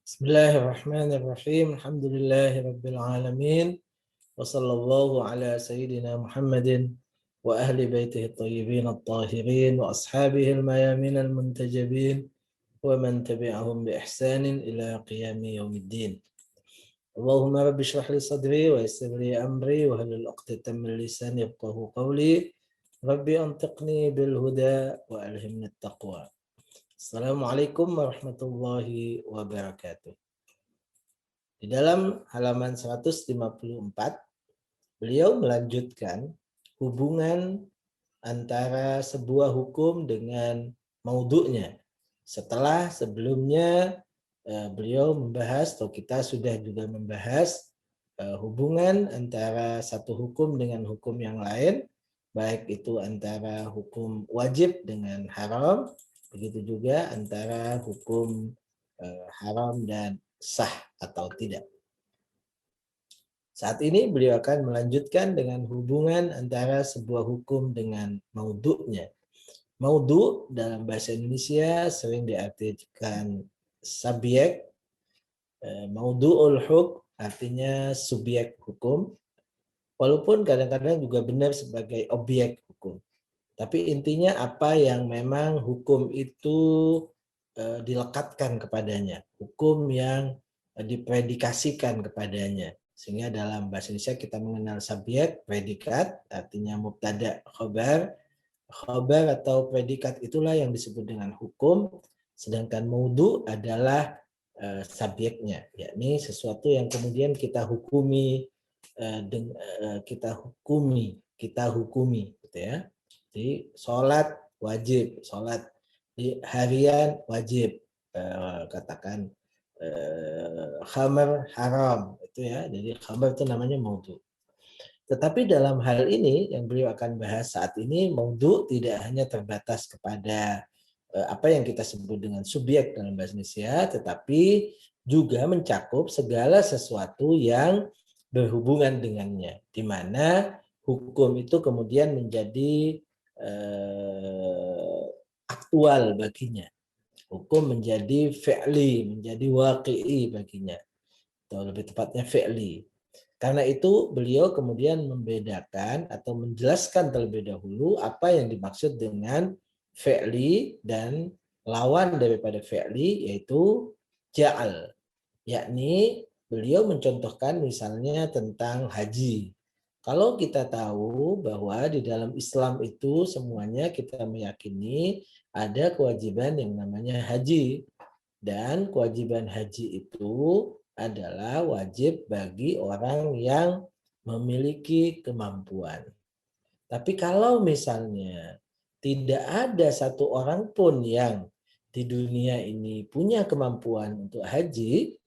Bismillahirrahmanirrahim. Alhamdulillahirabbil alamin. Wa sallallahu ala sayyidina Muhammadin wa ahli baitihi thayyibin at-tahirin wa ashabihi al-mayamin al-muntajabin wa man tabi'ahum bi ihsanin ila qiyami yaumiddin. Allahumma rabbi shrah li sadri wa yassir li amri wa hlul 'uqdatam min lisani yafqahu qawli. Rabbi antiqni bil huda wa alhimni at-taqwa. Assalamualaikum warahmatullahi wabarakatuh. Di dalam halaman 154, beliau melanjutkan hubungan antara sebuah hukum dengan maudhu'nya. Setelah sebelumnya beliau membahas, atau kita sudah juga membahas hubungan antara satu hukum dengan hukum yang lain, baik itu antara hukum wajib dengan haram, begitu juga antara hukum haram dan sah atau tidak. Saat ini beliau akan melanjutkan dengan hubungan antara sebuah hukum dengan maudhu'nya. Maudhu' dalam bahasa Indonesia sering diartikan subjek. Maudhu'ul hukm artinya subjek hukum, walaupun kadang-kadang juga benar sebagai objek hukum. Tapi intinya apa yang memang hukum itu dilekatkan kepadanya, hukum yang dipredikasikan kepadanya. Sehingga dalam bahasa Indonesia kita mengenal subjek, predikat, artinya mubtada, khobar. Khobar atau predikat itulah yang disebut dengan hukum, sedangkan maudhu' adalah subjeknya, yakni sesuatu yang kemudian kita hukumi, kita hukumi, gitu ya. Jadi sholat wajib, sholat di harian wajib, katakan khamar haram, itu ya. Jadi khamar itu namanya maudhu'. Tetapi dalam hal ini yang beliau akan bahas saat ini, maudhu' tidak hanya terbatas kepada apa yang kita sebut dengan subjek dalam bahasa Indonesia, tetapi juga mencakup segala sesuatu yang berhubungan dengannya, di mana hukum itu kemudian menjadi aktual baginya. Hukum menjadi fi'li, menjadi waqi'i baginya. Atau lebih tepatnya fi'li. Karena itu beliau kemudian membedakan atau menjelaskan terlebih dahulu apa yang dimaksud dengan fi'li dan lawan daripada fi'li, yaitu ja'al. Yakni beliau mencontohkan misalnya tentang haji. Kalau kita tahu bahwa di dalam Islam itu semuanya kita meyakini ada kewajiban yang namanya haji. Dan kewajiban haji itu adalah wajib bagi orang yang memiliki kemampuan. Tapi kalau misalnya tidak ada satu orang pun yang di dunia ini punya kemampuan untuk haji,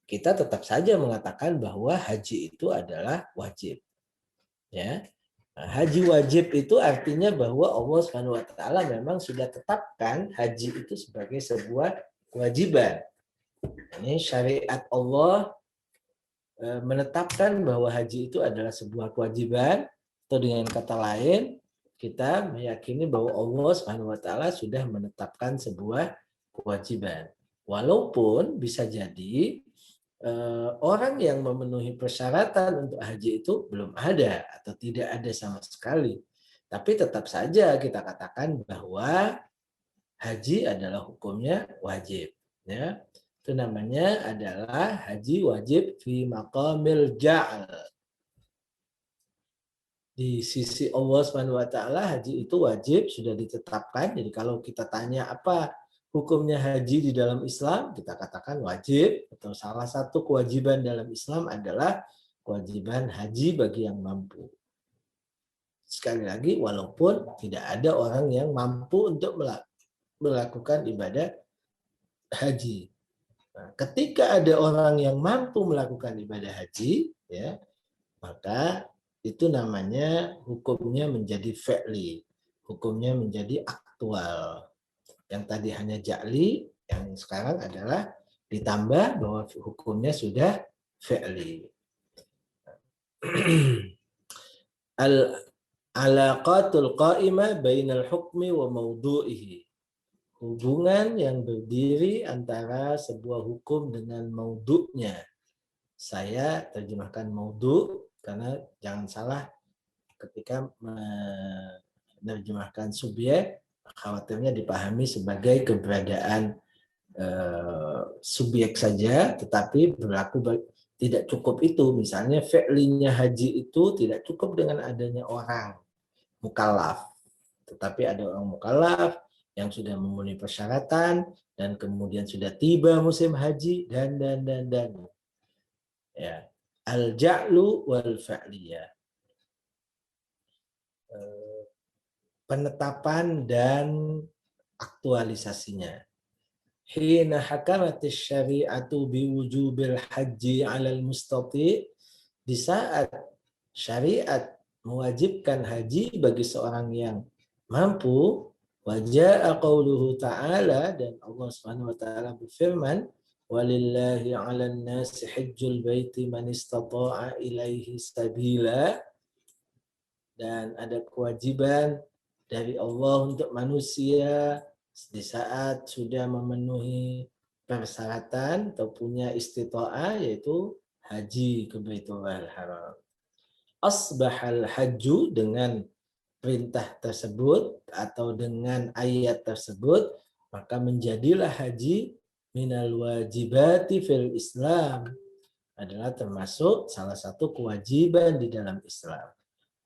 kita tetap saja mengatakan bahwa haji itu adalah wajib. Ya. Nah, haji wajib itu artinya bahwa Allah Subhanahu wa taala memang sudah tetapkan haji itu sebagai sebuah kewajiban. Ini syariat Allah menetapkan bahwa haji itu adalah sebuah kewajiban, atau dengan kata lain kita meyakini bahwa Allah Subhanahu wa taala sudah menetapkan sebuah kewajiban. Walaupun bisa jadi orang yang memenuhi persyaratan untuk haji itu belum ada atau tidak ada sama sekali. Tapi tetap saja kita katakan bahwa haji adalah hukumnya wajib. Ya. Itu namanya adalah haji wajib fi maqamil ja'al. Di sisi Allah Subhanahu wa taala haji itu wajib, sudah ditetapkan. Jadi kalau kita tanya apa hukumnya haji di dalam Islam, kita katakan wajib, atau salah satu kewajiban dalam Islam adalah kewajiban haji bagi yang mampu. Sekali lagi, walaupun tidak ada orang yang mampu untuk melakukan ibadah haji. Nah, ketika ada orang yang mampu melakukan ibadah haji, ya, maka itu namanya hukumnya menjadi fi'li, hukumnya menjadi aktual. Yang tadi hanya ja'li, yang sekarang adalah ditambah bahwa hukumnya sudah fi'li. Al-alaqatul qa'imah bainal hukmi wa mawdu'ihi. hubungan yang berdiri antara sebuah hukum dengan maudhu'nya. Saya terjemahkan maudhu' karena jangan salah ketika menerjemahkan subjek, khawatirnya dipahami sebagai keberadaan subjek saja, tetapi berlaku tidak cukup itu. Misalnya fi'linya haji itu tidak cukup dengan adanya orang mukallaf, tetapi ada orang mukallaf yang sudah memenuhi persyaratan dan kemudian sudah tiba musim haji dan. Ya. Al-ja'lu wal fa'liyah. Penetapan dan aktualisasinya. Hina hakamatis syari'atu biwujubil haji 'alal mustati', di saat syariat mewajibkan haji bagi seorang yang mampu, waja'a qauluhu ta'ala, dan Allah Subhanahu wa taala berfirman, walillahi 'alan nasi hajjul baiti man istata'a ilaihi sabila, dan ada kewajiban dari Allah untuk manusia di saat sudah memenuhi persyaratan atau punya istita'ah, yaitu haji ke Baitullahil Haram. Asbahal hajju, dengan perintah tersebut atau dengan ayat tersebut, maka menjadilah haji minal wajibati fil Islam, adalah termasuk salah satu kewajiban di dalam Islam.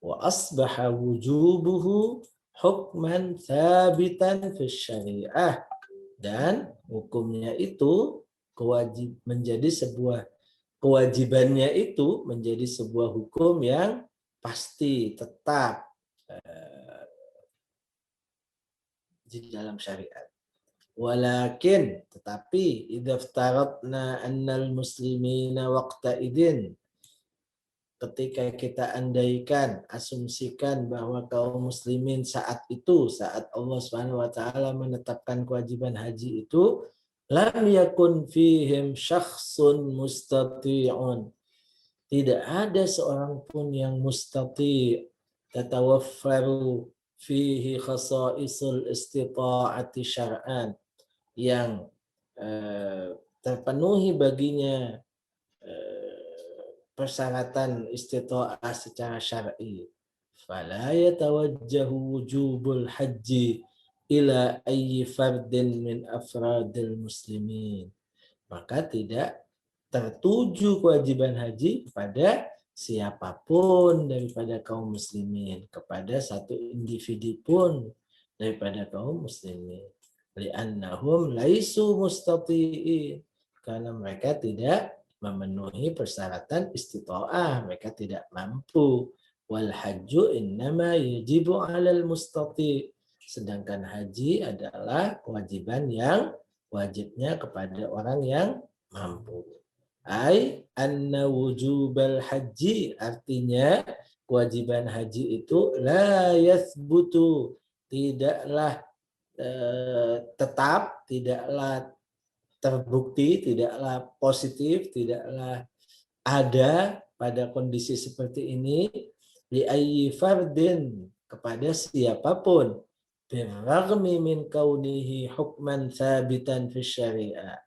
Wa asbaha wujubuhu hukman thabitan fi syariah, dan hukumnya itu menjadi sebuah kewajibannya itu menjadi sebuah hukum yang pasti tetap di dalam syariat. Walakin, tetapi idza iftaradna annal muslimina waqta idin, ketika kita andaikan, asumsikan bahwa kaum muslimin saat itu, saat Allah Subhanahu wa taala menetapkan kewajiban haji itu, lam yakun fihim syakhsun mustati'un, tidak ada seorang pun yang mustati', tatawaffaru fihi khasa'isul istita'ati syar'an, yang terpenuhi baginya persyaratan istita'ah secara syar'i. Fala yatawajjahu wujubul haji ila ayyi fardin min afradil muslimin, maka tidak tertuju kewajiban haji kepada siapapun daripada kaum muslimin, kepada satu individu pun daripada kaum muslimin. Li'annahum laisu mustati'in, karena mereka tidak memenuhi persyaratan istita'ah, mereka tidak mampu. Wal hajju innama yajibu 'alal mustati', sedangkan haji adalah kewajiban yang wajibnya kepada orang yang mampu. Ai anna wujubal haji, artinya kewajiban haji itu la yathbutu, tidaklah tetap, tidaklah terbukti, tidaklah positif, tidaklah ada pada kondisi seperti ini li ayyi fardin, kepada siapapun, birragmi min kaunihi hukman thabitan fi syariah,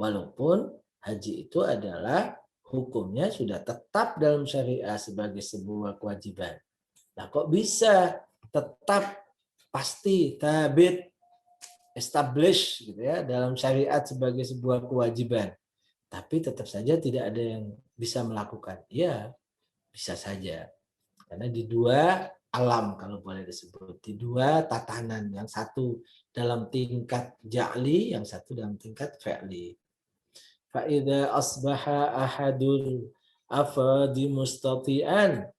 walaupun haji itu adalah hukumnya sudah tetap dalam syariah sebagai sebuah kewajiban. Nah, kok bisa tetap, pasti, tabit, establish gitu ya dalam syariat sebagai sebuah kewajiban, tapi tetap saja tidak ada yang bisa melakukan? Ya, bisa saja, karena di dua alam, kalau boleh disebut, di dua tatanan, yang satu dalam tingkat ja'li, yang satu dalam tingkat fi'li. Fa'idha asbaha ahadul afradi mustati'an,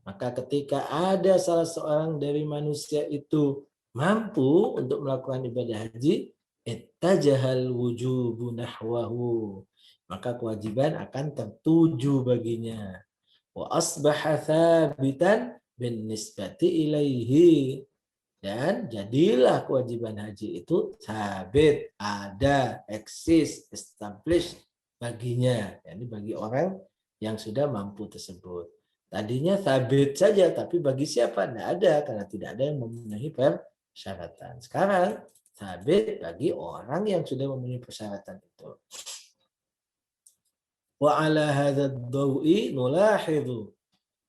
maka ketika ada salah seorang dari manusia itu mampu untuk melakukan ibadah haji, ittajahal wujubu nahwahu, maka kewajiban akan tertuju baginya. Wa asbaha thabitan bin nisbati ilaihi, dan jadilah kewajiban haji itu sabit, ada, eksis, established baginya, yakni bagi orang yang sudah mampu tersebut. Tadinya sabit saja, tapi bagi siapa? Tidak ada, karena tidak ada yang memenuhi persyaratan. Sekarang sabit bagi orang yang sudah memenuhi persyaratan itu. Wa ala hadzal dawi nulahidhu.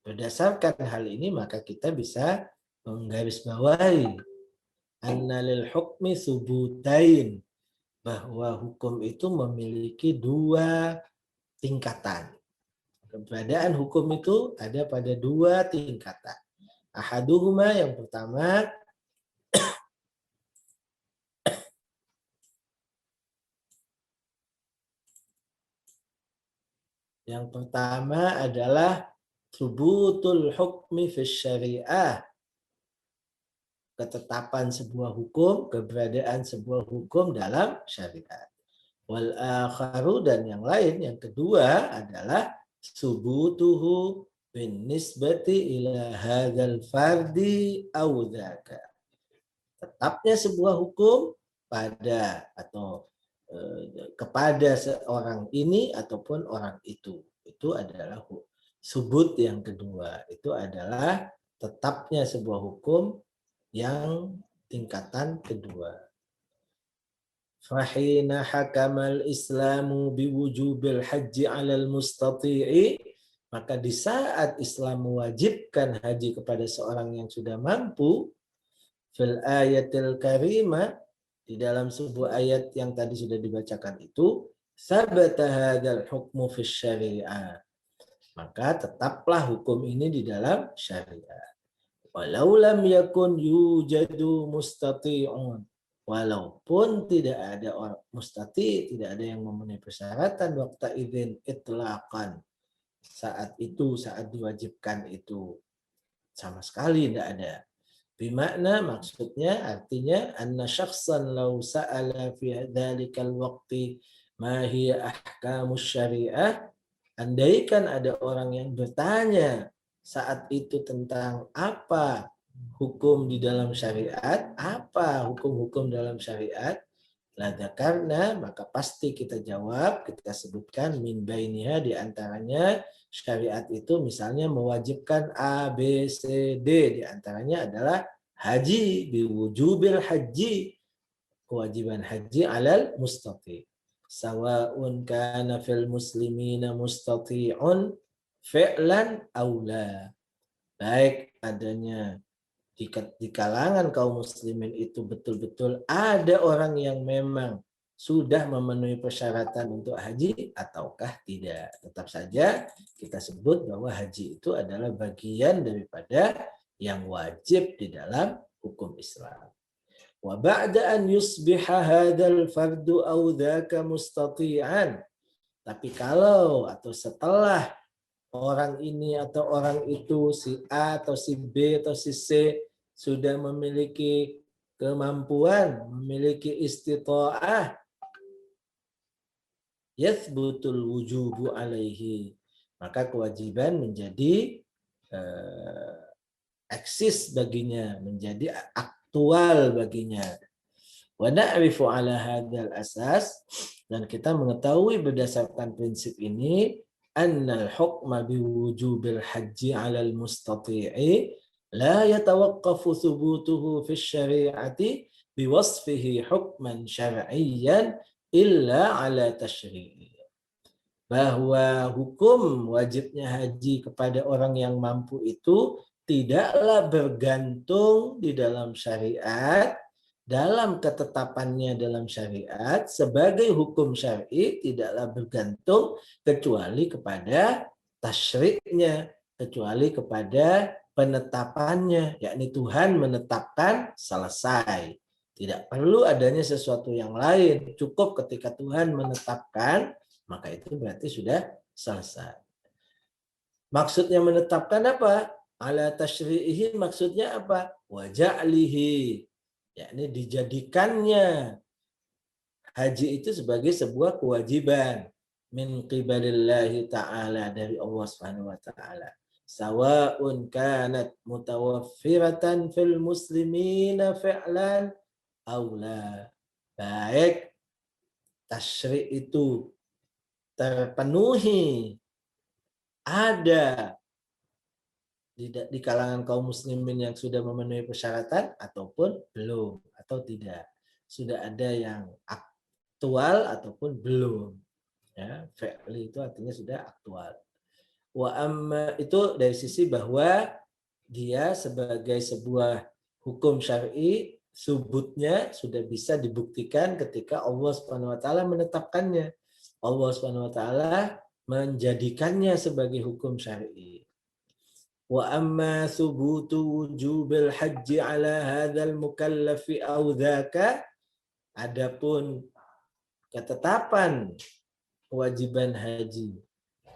Berdasarkan hal ini maka kita bisa menggarisbawahi anna lil hukmi subutain, bahwa hukum itu memiliki dua tingkatan. Keberadaan hukum itu ada pada dua tingkatan. Ahaduhuma, yang pertama adalah subutul hukmi fi syariah, ketetapan sebuah hukum, keberadaan sebuah hukum dalam syariat. Wal akharu, dan yang lain, yang kedua adalah subutuhu bin nisbati ila hadzal fardi au dzaka. Tetapnya sebuah hukum pada atau kepada seorang ini ataupun orang itu. Itu adalah subut yang kedua. Itu adalah tetapnya sebuah hukum yang tingkatan kedua. Fahina hakamal islamu biwujubil haji alal mustati'i, maka di saat Islam mewajibkan haji kepada seorang yang sudah mampu, fil ayatil karimah, di dalam sebuah ayat yang tadi sudah dibacakan itu, sabata hadzal hukmu fis syariah, maka tetaplah hukum ini di dalam syariat. Walau lam yakun yujadu mustati'un, walaupun tidak ada orang mustati, tidak ada yang memenuhi persyaratan waktu idzin itlaqan, saat itu, saat diwajibkan itu sama sekali tidak ada. Bimakna, maksudnya, artinya anna syakhsan law sa'ala fi dzalikal waqti ma hiya ahkamus syariah, andaikan ada orang yang bertanya saat itu tentang apa hukum di dalam syariat, apa hukum-hukum dalam syariat, karena maka pasti kita jawab, kita sebutkan min bainiha, di antaranya syariat itu misalnya mewajibkan A, B, C, D, di antaranya adalah haji, biwujubil haji, kewajiban haji alal mustati. Sawa'un kana fil muslimina mustati'un fi'lan aw la. Baik adanya di kalangan kaum muslimin itu betul-betul ada orang yang memang sudah memenuhi persyaratan untuk haji ataukah tidak. Tetap saja kita sebut bahwa haji itu adalah bagian daripada yang wajib di dalam hukum Islam. Wa ba'da an yusbiha hadzal fardu aw dzaka mustati'an. Tapi kalau atau setelah orang ini atau orang itu, si A atau si B atau si C sudah memiliki kemampuan, memiliki istita'ah, yathbutul wujubu alaihi, maka kewajiban menjadi eksis baginya, menjadi aktual baginya. Wa na'rifu ala hadzal asas, dan kita mengetahui berdasarkan prinsip ini, annal hukma biwujubil haji 'alal mustati'i la yatawaqqafu thubutuhu fi syari'ati biwasfihi hukman syar'iyyan illa 'ala tasyri'i. Bahwa hukum wajibnya haji kepada orang yang mampu itu tidaklah bergantung di dalam syariat, dalam ketetapannya dalam syariat sebagai hukum syar'i, tidaklah bergantung kecuali kepada tasyri'nya, kecuali kepada penetapannya, yakni Tuhan menetapkan, selesai. Tidak perlu adanya sesuatu yang lain, cukup ketika Tuhan menetapkan, maka itu berarti sudah selesai. Maksudnya menetapkan apa? Ala tasyri'ihi, maksudnya apa? Wa ja'lihi, yakni dijadikannya haji itu sebagai sebuah kewajiban min qibalillahi ta'ala, dari Allah Subhanahu wa taala. Sawa'un kanat mutawaffiratan fil muslimina fi'lan aw la. Baik tasyri' itu terpenuhi, ada di kalangan kaum muslimin yang sudah memenuhi persyaratan ataupun belum, atau tidak. sudah ada yang aktual ataupun belum. Ya, fi'li itu artinya sudah aktual. Wa amma itu dari sisi bahwa dia sebagai sebuah hukum syar'i subutnya sudah bisa dibuktikan ketika Allah Subhanahu wa taala menetapkannya. Allah Subhanahu wa taala menjadikannya sebagai hukum syar'i. Wa amma thubutu wujubil haji ala hadzal mukallafi aw dzaka, adapun ketetapan kewajiban haji,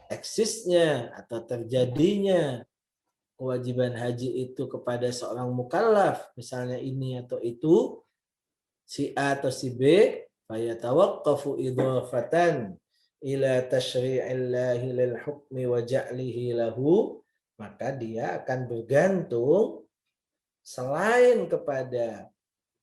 eksisnya atau terjadinya kewajiban haji itu kepada seorang mukallaf, misalnya ini atau itu, si A atau si B, fayatawaqqafu idhafatan ila tasyri'illahi lil hukmi wa ja'lihi lahu, maka dia akan bergantung selain kepada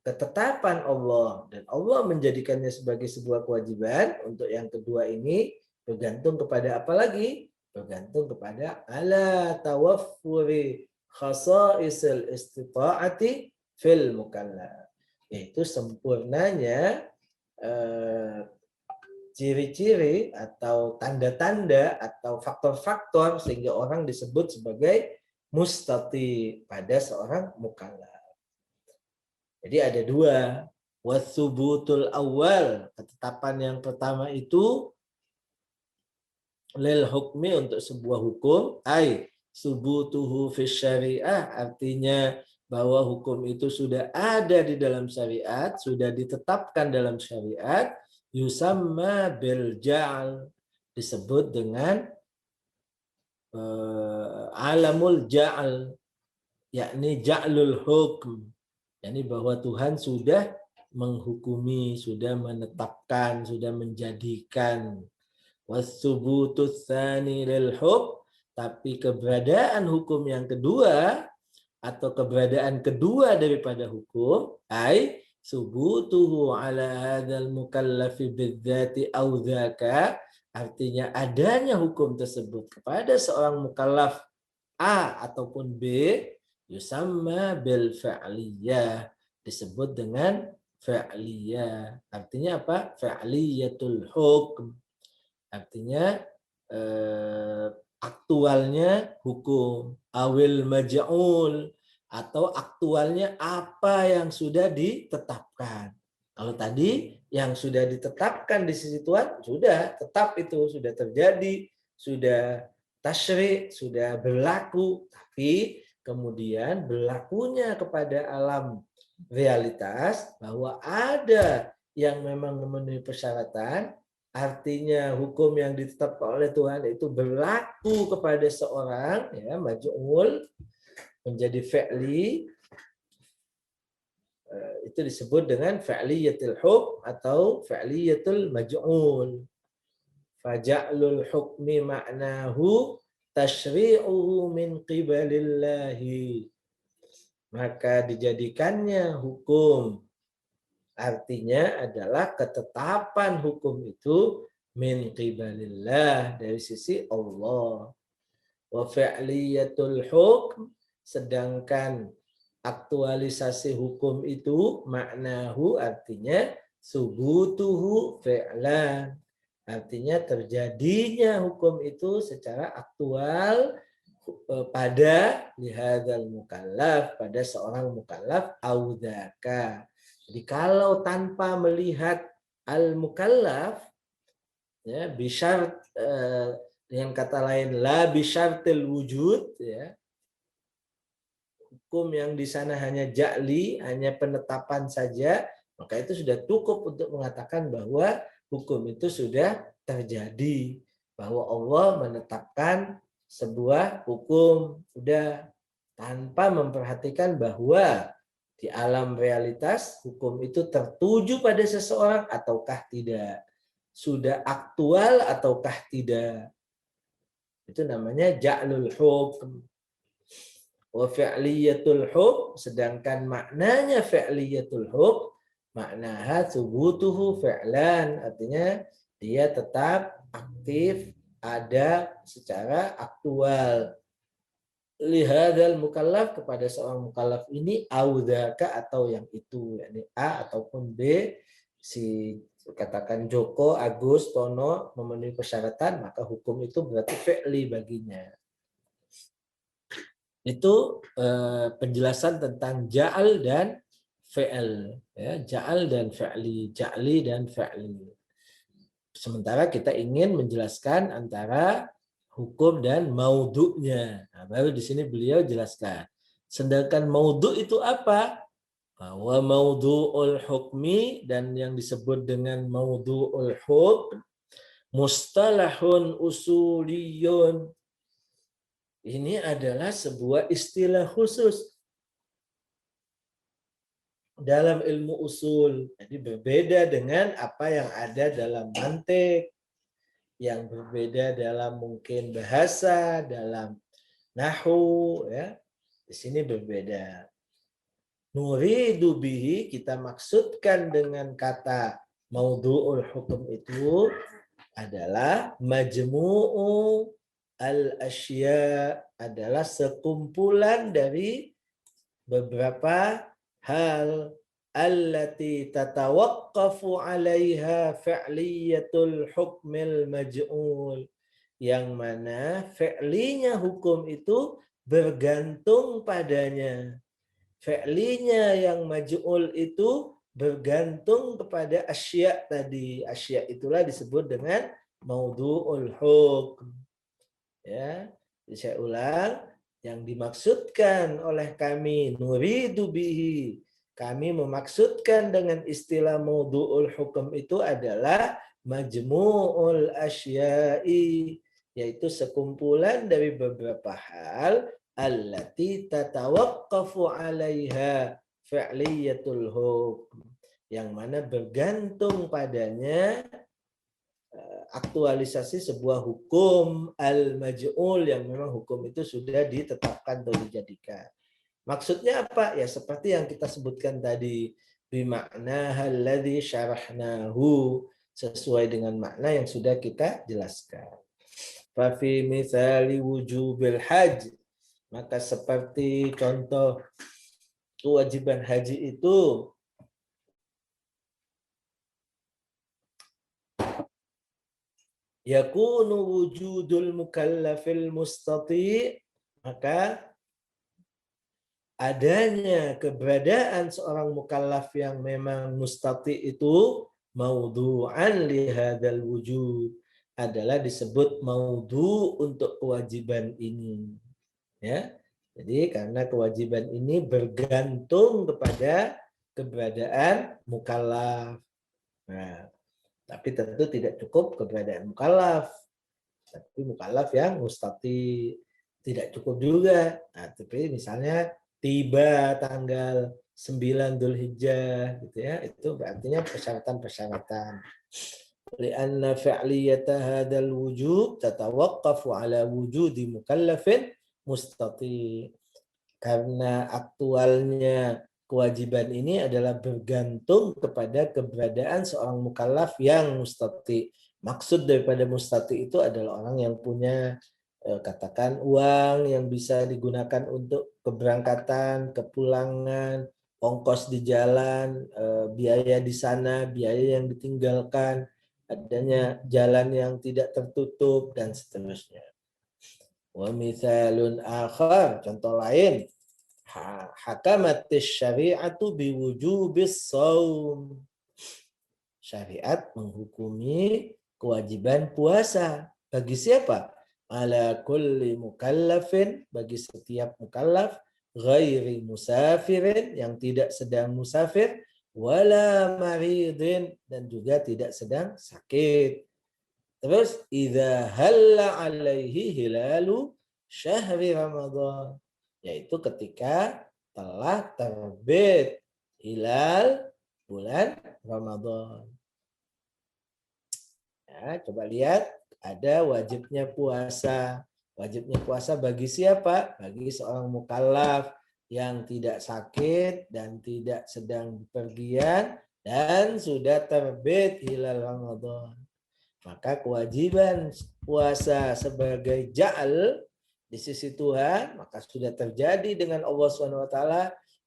ketetapan Allah dan Allah menjadikannya sebagai sebuah kewajiban. Untuk yang kedua ini bergantung kepada apa lagi? Bergantung kepada ala tawaffuri khasa'isil istita'ati fil mukallaf, yaitu sempurnanya ciri-ciri atau tanda-tanda atau faktor-faktor sehingga orang disebut sebagai mustati pada seorang mukallaf. Jadi ada dua. Wasubutul awal, ketetapan yang pertama itu lil hukmi, untuk sebuah hukum, ai subutuhu fis syariah, artinya bahwa hukum itu sudah ada di dalam syariat, sudah ditetapkan dalam syariat, yusamma bil ja'al, disebut dengan alamul ja'al, yakni ja'lul hukm, yakni bahwa Tuhan sudah menghukumi, sudah menetapkan, sudah menjadikan. Wasubutus tsani lil hukm, tapi keberadaan hukum yang kedua atau keberadaan kedua daripada hukum, ai subutuhu ala hadzal mukallafi bidzati aw dzaka, artinya adanya hukum tersebut kepada seorang mukallaf A ataupun B, yusamma bil fa'liyah, disebut dengan fa'liyah. Artinya apa? Fa'liyatul hukm, artinya aktualnya hukum, awil maj'ul, atau aktualnya apa yang sudah ditetapkan. Kalau tadi yang sudah ditetapkan di sisi Tuhan sudah tetap, itu sudah terjadi, sudah tasyri', sudah berlaku, tapi kemudian berlakunya kepada alam realitas bahwa ada yang memang memenuhi persyaratan. Artinya hukum yang ditetapkan oleh Tuhan itu berlaku kepada seorang, ya, maj'ul, menjadi fi'li, itu disebut dengan fi'liyatul hukm atau fi'liyatul maj'ul. Faja'lul hukmi ma'nahu tasyri'uhu min qibalillahi, maka dijadikannya hukum, artinya adalah ketetapan hukum itu min qibalillah, dari sisi Allah. Wa fi'liyatul hukm, sedangkan aktualisasi hukum itu maknahu, artinya subutuhu fi'lan, artinya terjadinya hukum itu secara aktual pada lihadzal mukallaf, pada seorang mukallaf audzaka. Jadi kalau tanpa melihat al-mukallaf, ya, bisyart, dengan kata lain la bisyartil wujud, ya, hukum yang di sana hanya ja'li, hanya penetapan saja, maka itu sudah cukup untuk mengatakan bahwa hukum itu sudah terjadi, bahwa Allah menetapkan sebuah hukum, sudah, tanpa memperhatikan bahwa di alam realitas hukum itu tertuju pada seseorang ataukah tidak, sudah aktual ataukah tidak. Itu namanya ja'lul hukm. Wa fi'liyatul hukm, sedangkan maknanya fi'liyatul hukm, maknaha subutuhu fi'lan, artinya dia tetap aktif, ada secara aktual. lihadzal mukallaf, kepada seorang mukallaf ini, audzaka, atau yang itu, yakni A ataupun B, si katakan Joko, Agus, Tono memenuhi persyaratan, maka hukum itu berarti fi'li baginya. Itu penjelasan tentang ja'al dan fi'il, ya, ja'al dan fi'li, ja'li dan fi'li. Sementara kita ingin menjelaskan antara hukum dan maudhu'nya. Nah, baru di sini beliau jelaskan. Sedangkan maudhu' itu apa? Bahwa maudhu'ul hukmi, dan yang disebut dengan maudhu'ul hukm, mustalahun usuliyun. Ini adalah sebuah istilah khusus dalam ilmu usul. Jadi berbeda dengan apa yang ada dalam mantik, yang berbeda dalam mungkin bahasa, dalam nahwu, ya. Di sini berbeda. Nuridu bihi, kita maksudkan dengan kata maudhu'ul hukum itu adalah majmu'u al-asya, adalah sekumpulan dari beberapa hal allati tatawaqqafu 'alaiha fi'liyatul hukmil maj'ul, yang mana fi'linya hukum itu bergantung padanya. Fi'linya yang maj'ul itu bergantung kepada asya tadi. Asya itulah disebut dengan maudhu'ul hukm. Ya, saya ulang, yang dimaksudkan oleh kami nuridu bihi, kami memaksudkan dengan istilah maudhu'ul hukum itu adalah majmu'ul asya'i, yaitu sekumpulan dari beberapa hal allati tatawaqqafu 'alaiha fi'liyatul hukm, yang mana bergantung padanya aktualisasi sebuah hukum al-maj'ul, yang memang hukum itu sudah ditetapkan atau dijadikan. Maksudnya apa? Ya seperti yang kita sebutkan tadi, bimakna alladzi syarahnahu, sesuai dengan makna yang sudah kita jelaskan. Fa fi mitsali wujubil haji, maka seperti contoh kewajiban haji itu, yakunu wujudul mukallafil mustati', maka adanya keberadaan seorang mukallaf yang memang mustati' itu maudhu'an li hadzal wujud, adalah disebut maudhu' untuk kewajiban ini. Ya. Jadi karena kewajiban ini bergantung kepada keberadaan mukallaf. Nah, tapi tentu tidak cukup keberadaan mukallaf. Tapi mukallaf yang mustati, tidak cukup juga. Nah, tapi misalnya tiba tanggal 9 Dzulhijjah gitu ya, itu berarti persyaratan-persyaratan. Lianna fi'liyata hadzal wujub tatawaqqafu ala wujudi mukallafin mustati. Karena aktualnya kewajiban ini adalah bergantung kepada keberadaan seorang mukallaf yang mustati. Maksud daripada mustati itu adalah orang yang punya katakan uang yang bisa digunakan untuk keberangkatan, kepulangan, ongkos di jalan, biaya di sana, biaya yang ditinggalkan, adanya jalan yang tidak tertutup, dan seterusnya. Wa mithalun akhar, contoh lain, hakamatis syari'atu biwujubis shaum. Syariat menghukumi kewajiban puasa bagi siapa? Ala kulli mukallafin, bagi setiap mukallaf, ghairi musafirin, yang tidak sedang musafir, wala maridin, dan juga tidak sedang sakit. Terus idza halla alaihi hilalu syahri Ramadan, yaitu ketika telah terbit hilal bulan Ramadan. Ya, coba lihat, ada wajibnya puasa. Wajibnya puasa bagi siapa? Bagi seorang mukallaf yang tidak sakit dan tidak sedang bepergian dan sudah terbit hilal Ramadan. Maka kewajiban puasa sebagai ja'al di sisi Tuhan, maka sudah terjadi dengan Allah SWT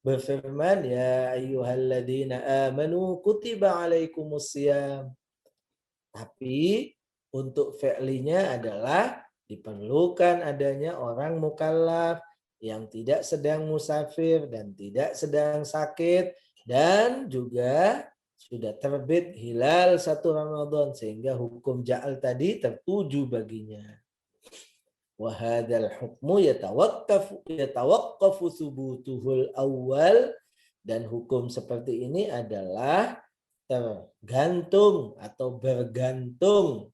berfirman, ya ayyuhalladzina amanu kutiba alaikumusiyam. Tapi untuk fi'linya adalah diperlukan adanya orang mukallaf yang tidak sedang musafir dan tidak sedang sakit dan juga sudah terbit hilal 1 Ramadan sehingga hukum ja'al tadi tertuju baginya. Wa hadzal hukmu yatawaqqafu thubutuhul awal, dan hukum seperti ini adalah tergantung atau bergantung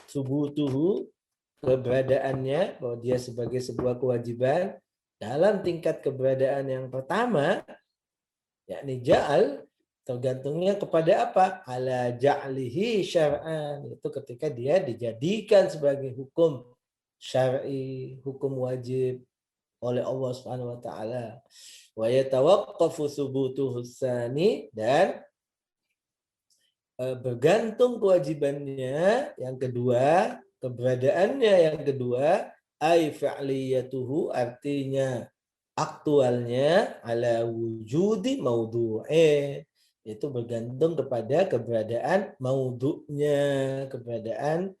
subutuhu, keberadaannya, bahwa dia sebagai sebuah kewajiban dalam tingkat keberadaan yang pertama, yakni ja'al, tergantungnya kepada apa? Ala ja'lihi syar'an, itu ketika dia dijadikan sebagai hukum syar'i, hukum wajib oleh Allah Subhanahu wa taala. Wa yatawaqqafu thubutuhu tsani, dan bergantung kewajibannya yang kedua, keberadaannya yang kedua, ai fa'liyatuhu, artinya aktualnya, ala wujudi maudhu'e, itu bergantung kepada keberadaan maudhu'nya, keberadaan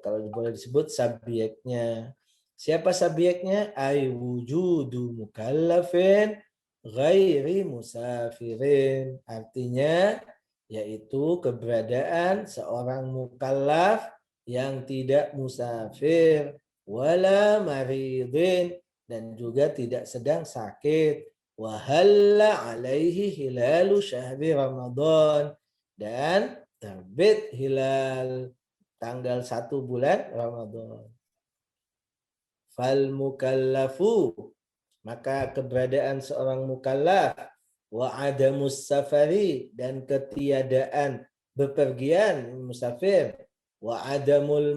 kalau boleh disebut subjeknya. Siapa subjeknya? Ai wujudu mukallafin ghairi musafirin, artinya yaitu keberadaan seorang mukallaf yang tidak musafir, wala maridin, dan juga tidak sedang sakit, wa halla alaihi hilalu syahri Ramadan, dan terbit hilal tanggal 1 bulan Ramadan. Fal mukallafu, maka keberadaan seorang mukallaf, wa adamus safari, dan ketiadaan bepergian musafir, wa adamul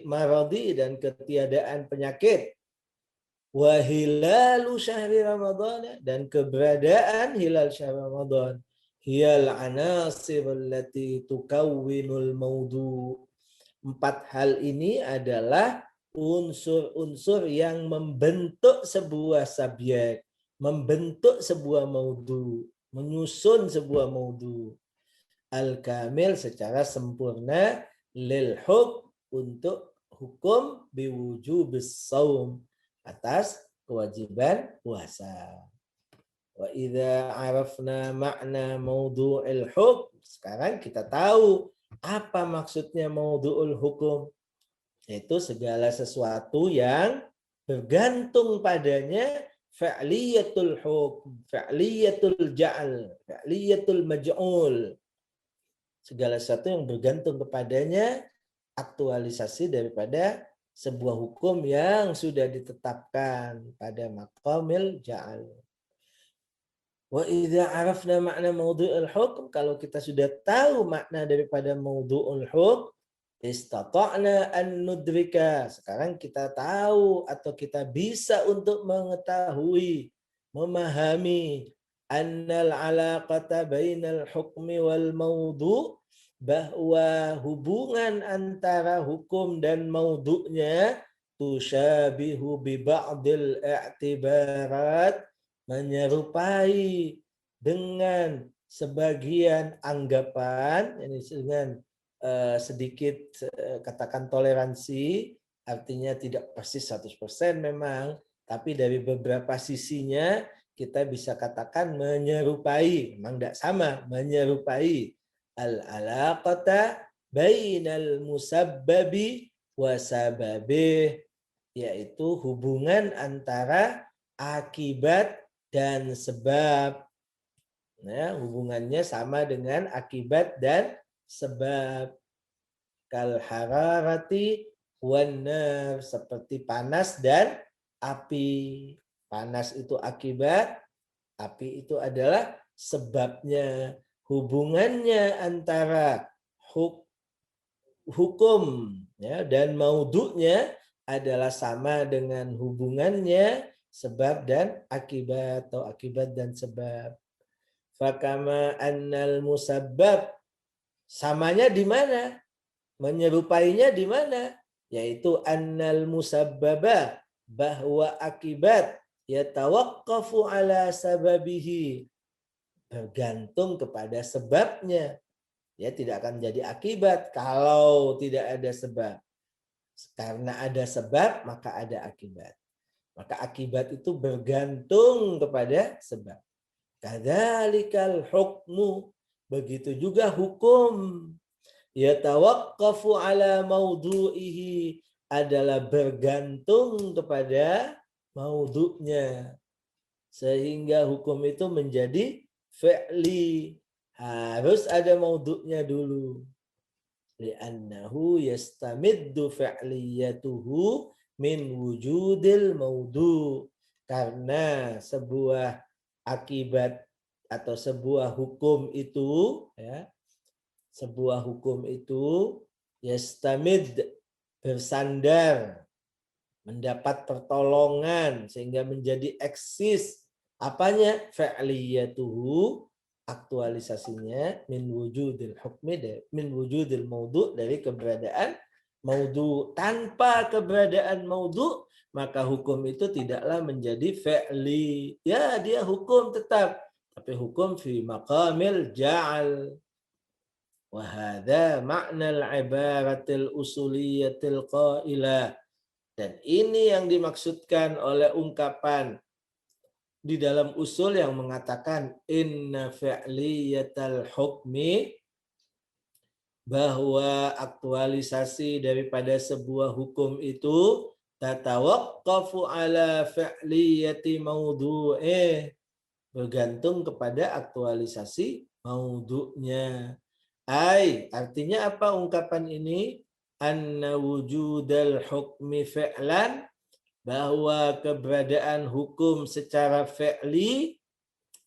maradi, dan ketiadaan penyakit, wa hilalu syahri Ramadan, dan keberadaan hilal syahr Ramadan, hiyal anasir allati tukawwinul maudu. 4 hal ini adalah unsur-unsur yang membentuk sebuah subjek, membentuk sebuah maudhu, menyusun sebuah maudhu. Al-kamil, secara sempurna, lil hukm, untuk hukum biwujubis shaum, atas kewajiban puasa. Wa idza arafna makna maudhu'il hukm, sekarang kita tahu apa maksudnya maudhu'ul hukum, yaitu segala sesuatu yang bergantung padanya fa'liyatul hukm, fa'liyatul ja'al, fa'liyatul maj'ul. Segala sesuatu yang bergantung kepadanya aktualisasi daripada sebuah hukum yang sudah ditetapkan pada maqamil ja'al. Wa idza arafna makna maudhu'ul hukm, kalau kita sudah tahu makna daripada maudhu'ul hukm, istata'na an nudrika, sekarang kita tahu atau kita bisa untuk mengetahui, memahami, annal alaqata bainal hukmi wal maudhu', bahwa hubungan antara hukum dan maudhu'nya tusyabihu bi ba'dil i'tibarat, menyerupai dengan sebagian anggapan, ini dengan sedikit katakan toleransi, artinya tidak persis 100% memang, tapi dari beberapa sisinya kita bisa katakan menyerupai, memang tidak sama, menyerupai al-alaqata bainal musabbabi wa sababih, yaitu hubungan antara akibat dan sebab. Nah, hubungannya sama dengan akibat dan sebab. Kal hararati wan nar, seperti panas dan api. Panas itu akibat, api itu adalah sebabnya. Hubungannya antara hukum ya, dan maudhu'nya adalah sama dengan hubungannya sebab dan akibat, atau akibat dan sebab. Fakama annal musabbab, samanya di mana? Menyerupainya di mana? Yaitu annal musabbaba, bahwa akibat yatawaqqafu ala sababihi, bergantung kepada sebabnya. Ya, tidak akan menjadi akibat kalau tidak ada sebab. Karena ada sebab, maka ada akibat. Maka akibat itu bergantung kepada sebab. Kadzalikal hukmu, begitu juga hukum. Yatawaqqafu ala maudhu'ihi, adalah bergantung kepada maudhu'nya. Sehingga hukum itu menjadi fi'li. Harus ada maudhu'nya dulu. Li'annahu yastamiddu fi'liyatuhu min wujudil maudhu'. Karena sebuah akibat atau sebuah hukum itu, ya, sebuah hukum itu yastamid, bersandar, mendapat pertolongan sehingga menjadi eksis. Apanya? Fa'liyatuhu, aktualisasinya, min wujudil hukmi, min wujudil maudhu', dari keberadaan maudhu'. Tanpa keberadaan maudhu', maka hukum itu tidaklah menjadi fa'li. Ya, dia hukum tetap, tapi hukum fi maqamil ja'al. Wa hadza ma'na al-ibaratil usuliyatil qailah. Dan ini yang dimaksudkan oleh ungkapan di dalam usul yang mengatakan inna fi'liyatal hukmi, bahwa aktualisasi daripada sebuah hukum itu tatawaqqafu ala fi'liyati maudhu'ih, bergantung kepada aktualisasi maudhu'nya. Artinya apa ungkapan ini? Anna wujudal hukmi fi'lan, bahwa keberadaan hukum secara fi'li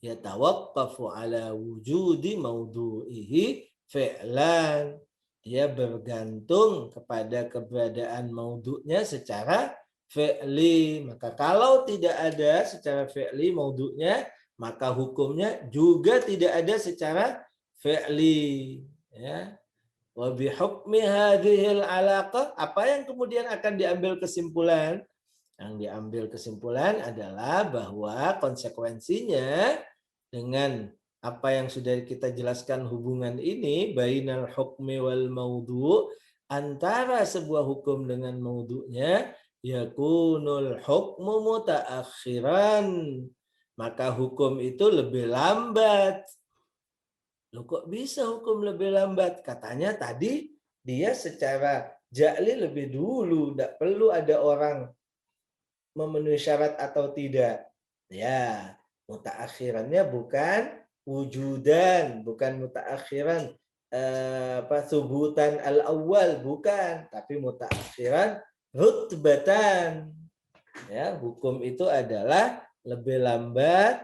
yatawaqqafu ala wujudi maudhu'ihi fi'lan, dia bergantung kepada keberadaan maudhu'nya secara fi'li. Maka kalau tidak ada secara fi'li maudhu'nya, maka hukumnya juga tidak ada secara fi'li. Ya. Wa bihukmi hadhil alaqah, apa yang kemudian akan diambil kesimpulan? Yang diambil kesimpulan adalah bahwa konsekuensinya dengan apa yang sudah kita jelaskan hubungan ini, bainal hukmi wal maudhu', antara sebuah hukum dengan maudhu'nya, yakunul hukmu mutaakhiran, maka hukum itu lebih lambat. Loh, kok bisa hukum lebih lambat? Katanya tadi dia secara ja'li lebih dulu, tidak perlu ada orang memenuhi syarat atau tidak. Ya, mutaakhirannya bukan wujudan, bukan mutaakhiran subutan al-awwal, bukan, tapi mutaakhiran rutbatan. Ya, hukum itu adalah lebih lambat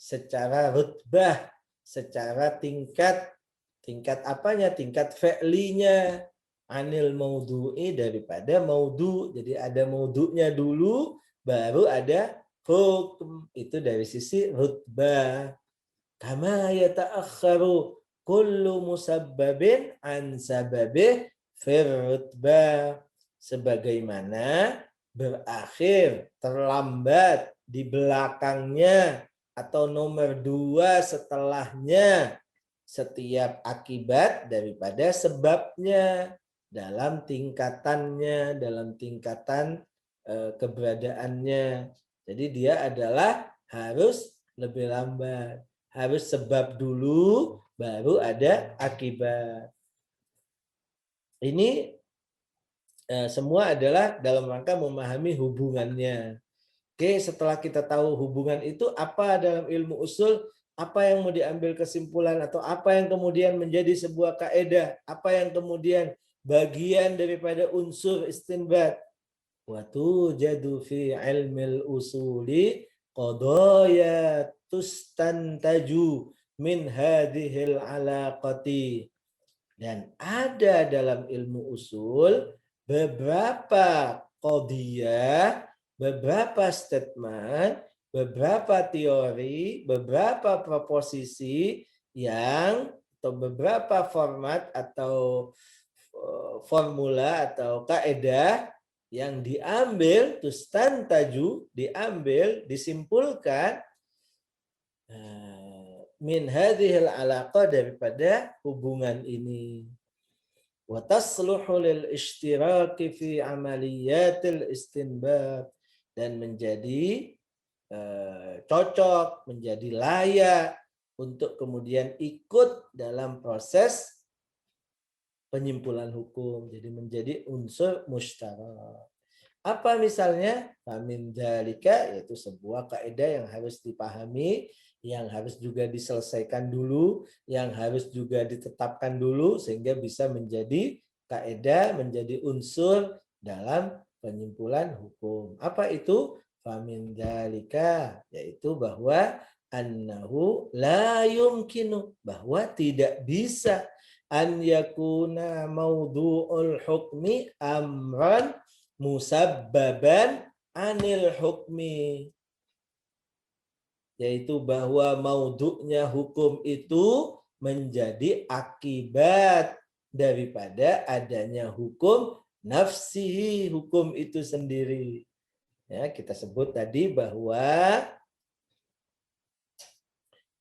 secara rutbah, secara tingkat apanya? Tingkat fi'linya, anil maudhu'i, daripada maudhu'. Jadi ada maudhu'nya dulu, baru ada hukum. Itu dari sisi rutbah. Kama yata'akharu kullu musabbabin an sababih fir rutbah, sebagaimana berakhir, terlambat di belakangnya atau nomor 2 setelahnya setiap akibat daripada sebabnya, dalam tingkatannya, dalam tingkatan keberadaannya. Jadi dia adalah harus lebih lambat, harus sebab dulu baru ada akibat. Ini semua adalah dalam rangka memahami hubungannya. Oke, setelah kita tahu hubungan itu apa dalam ilmu usul, apa yang mau diambil kesimpulan atau apa yang kemudian menjadi sebuah kaidah, apa yang kemudian bagian daripada unsur istinbat. Wa tujadu fi ilmil usuli qadaya tustantaju min hadhil alaqati. Dan ada dalam ilmu usul beberapa qadiyah, beberapa statement, beberapa teori, beberapa proposisi yang, atau beberapa format atau formula atau kaidah yang diambil, tustantaju, diambil, disimpulkan, min hadhil alaqah, daripada hubungan ini. Wa tasluhu lil ishtiraki fi amaliyatil istinbat, dan menjadi cocok, menjadi layak untuk kemudian ikut dalam proses penyimpulan hukum. Jadi menjadi unsur mustarak. Apa misalnya? Famin dzalika, yaitu sebuah kaidah yang harus dipahami, yang harus juga diselesaikan dulu, yang harus juga ditetapkan dulu sehingga bisa menjadi kaidah, menjadi unsur dalam penyimpulan hukum. Apa itu? Famin dzalika, yaitu bahwa annahu la yumkinu, bahwa tidak bisa an yakuna maudhu'ul hukmi amran musabbaban anil hukmi, yaitu bahwa maudhu'nya hukum itu menjadi akibat daripada adanya hukum nafsihi, hukum itu sendiri. Ya, kita sebut tadi bahwa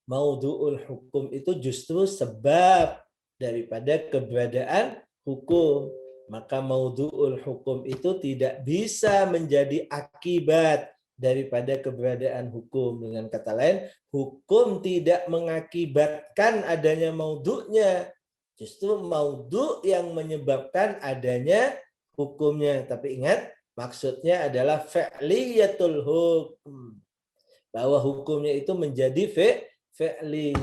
maudhu'ul hukum itu justru sebab daripada keberadaan hukum. Maka maudhu'ul hukum itu tidak bisa menjadi akibat daripada keberadaan hukum. Dengan kata lain, hukum tidak mengakibatkan adanya maudhu'nya. Justru maudhu' yang menyebabkan adanya hukumnya. Tapi ingat, maksudnya adalah fi'liyatul hukum. Bahwa hukumnya itu menjadi fi'li.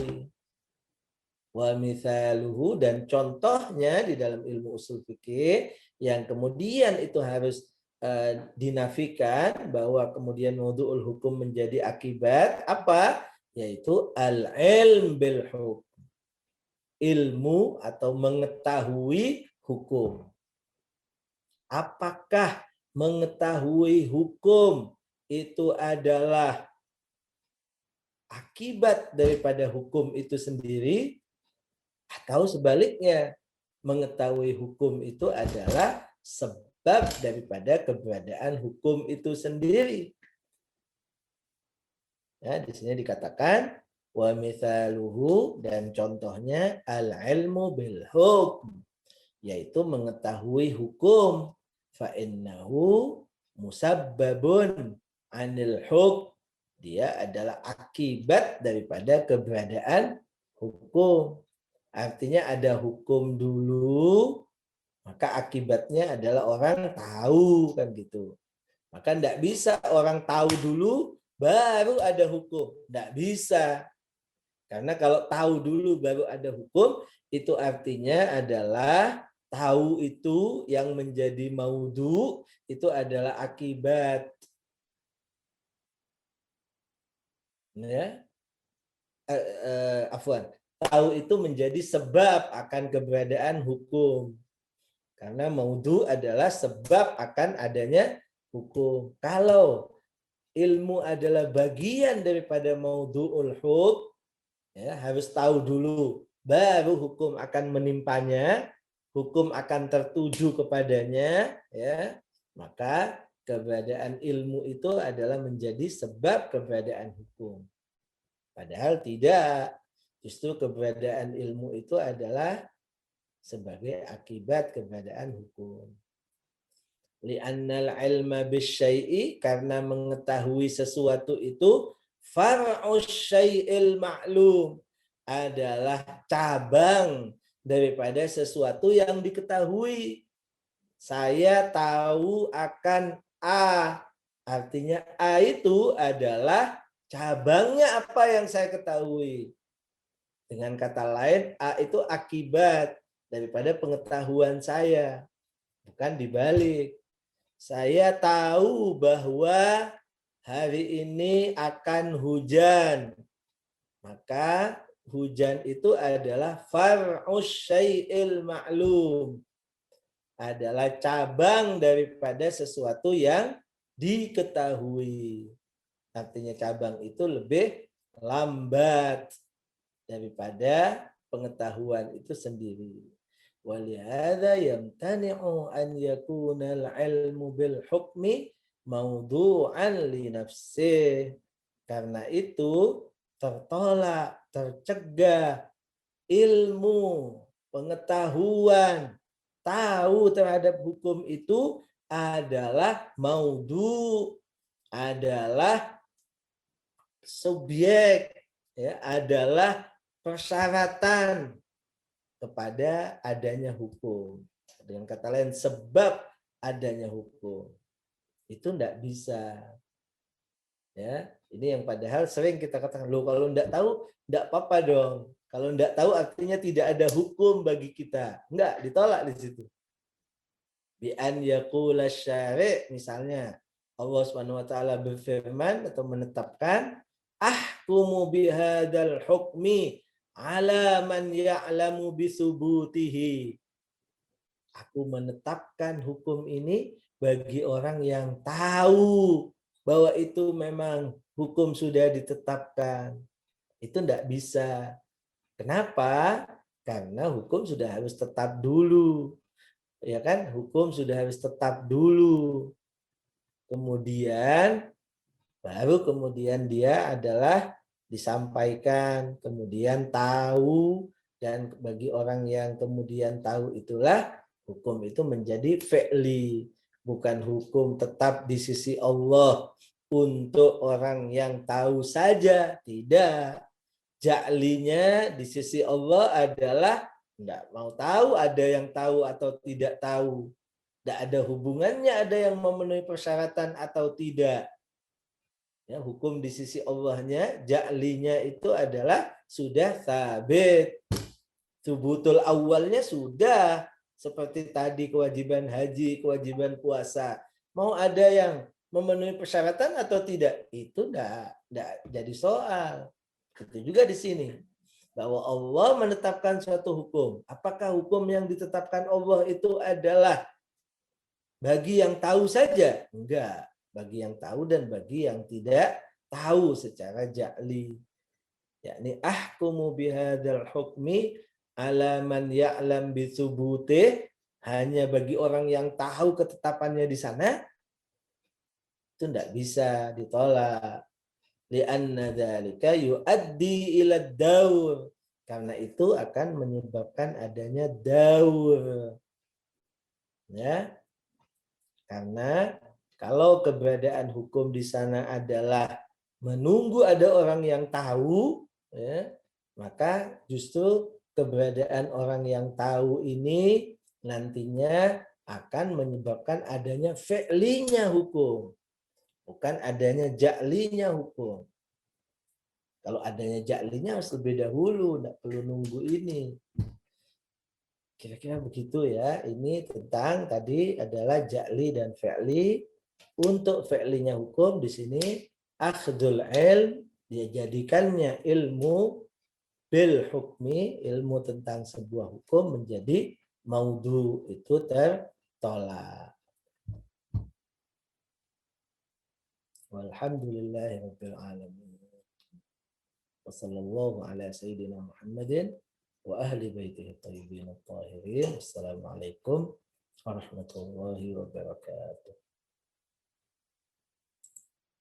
Wa mithaluhu, dan contohnya di dalam ilmu usul fikih yang kemudian itu harus dinafikan bahwa kemudian maudhu'ul hukum menjadi akibat apa? Yaitu al-ilm bil hukum. Ilmu atau mengetahui hukum. Apakah mengetahui hukum itu adalah akibat daripada hukum itu sendiri, atau sebaliknya, mengetahui hukum itu adalah sebab daripada keberadaan hukum itu sendiri. Ya, di sini dikatakan wa mithaluhu, dan contohnya al-ilmu bil hukm, yaitu mengetahui hukum. Fa innahu musabbabun anil hukm, dia adalah akibat daripada keberadaan hukum. Artinya ada hukum dulu, maka akibatnya adalah orang tahu, kan gitu. Maka tidak bisa orang tahu dulu baru ada hukum. Tidak bisa. Karena kalau tahu dulu baru ada hukum, itu artinya adalah tahu itu yang menjadi maudhu itu adalah akibat. Ya. Afwan. Tahu itu menjadi sebab akan keberadaan hukum. Karena maudhu adalah sebab akan adanya hukum. Kalau ilmu adalah bagian daripada maudhu'ul hukm, ya, harus tahu dulu, baru hukum akan menimpanya, hukum akan tertuju kepadanya, ya, maka keberadaan ilmu itu adalah menjadi sebab keberadaan hukum. Padahal tidak. Justru keberadaan ilmu itu adalah sebagai akibat keberadaan hukum. Li'annal ilma bisyai'i, karena mengetahui sesuatu itu far'us syai'il ma'lum, adalah cabang daripada sesuatu yang diketahui. Saya tahu akan A, artinya A itu adalah cabangnya apa yang saya ketahui. Dengan kata lain, A itu akibat daripada pengetahuan saya. Bukan dibalik. Saya tahu bahwa hari ini akan hujan. Maka hujan itu adalah far'us syai'il ma'lum. Adalah cabang daripada sesuatu yang diketahui. Artinya cabang itu lebih lambat daripada pengetahuan itu sendiri. Walihada yamtani'u an yakuna al-ilmu bil hukmi mawdu'an li nafsih. Karena itu tertolak, tercegah ilmu, pengetahuan, tahu terhadap hukum itu adalah maudhu, adalah subjek, ya, adalah persyaratan kepada adanya hukum. Dengan kata lain, sebab adanya hukum. Itu tidak bisa. Ya, ini yang padahal sering kita katakan, loh kalau tidak tahu, tidak apa-apa dong. Kalau tidak tahu artinya tidak ada hukum bagi kita. Enggak, ditolak di situ. Bi an yaqula syari', misalnya Allah Subhanahu wa taala berfirman atau menetapkan, ahkumu bihadzal hukmi ala man ya'lamu bisubutihi. Aku menetapkan hukum ini bagi orang yang tahu bahwa itu memang hukum sudah ditetapkan. Itu tidak bisa. Kenapa? Karena hukum sudah harus tetap dulu. Ya kan? Hukum sudah harus tetap dulu. Kemudian baru kemudian dia adalah disampaikan, kemudian tahu, dan bagi orang yang kemudian tahu itulah hukum itu menjadi fi'li, bukan hukum tetap di sisi Allah untuk orang yang tahu saja, tidak. Ja'linya di sisi Allah adalah tidak mau tahu, ada yang tahu atau tidak tahu. Tidak ada hubungannya ada yang memenuhi persyaratan atau tidak. Ya, hukum di sisi Allahnya, ja'linya itu adalah sudah sabit. Subutul awalnya sudah. Seperti tadi kewajiban haji, kewajiban puasa. Mau ada yang memenuhi persyaratan atau tidak? Itu enggak jadi soal. Itu juga di sini. Bahwa Allah menetapkan suatu hukum. Apakah hukum yang ditetapkan Allah itu adalah bagi yang tahu saja? Enggak. Bagi yang tahu dan bagi yang tidak tahu secara ja'li. Yakni ahkumu bihadzal hukmi ala man ya'lam bisubutih, hanya bagi orang yang tahu ketetapannya di sana, itu tidak bisa ditolak. Li'anna dzalika yuaddi ila daur. Karena itu akan menyebabkan adanya daur. Ya. Karena kalau keberadaan hukum di sana adalah menunggu ada orang yang tahu, ya, maka justru keberadaan orang yang tahu ini nantinya akan menyebabkan adanya fi'linya hukum, bukan adanya ja'linya hukum. Kalau adanya ja'linya harus lebih dahulu, tidak perlu nunggu ini. Kira-kira begitu ya. Ini tentang tadi adalah ja'li dan fi'li. Untuk fi'linya hukum di sini akhdul ilm, dia jadikannya ilmu bil hukmi, ilmu tentang sebuah hukum menjadi maudhu, itu tertolak. Walhamdulillahirabbil alamin. Wassallallahu ala sayyidina Muhammadin wa ahli baitihi thayyibin at-tahirin. Assalamualaikum warahmatullahi wabarakatuh.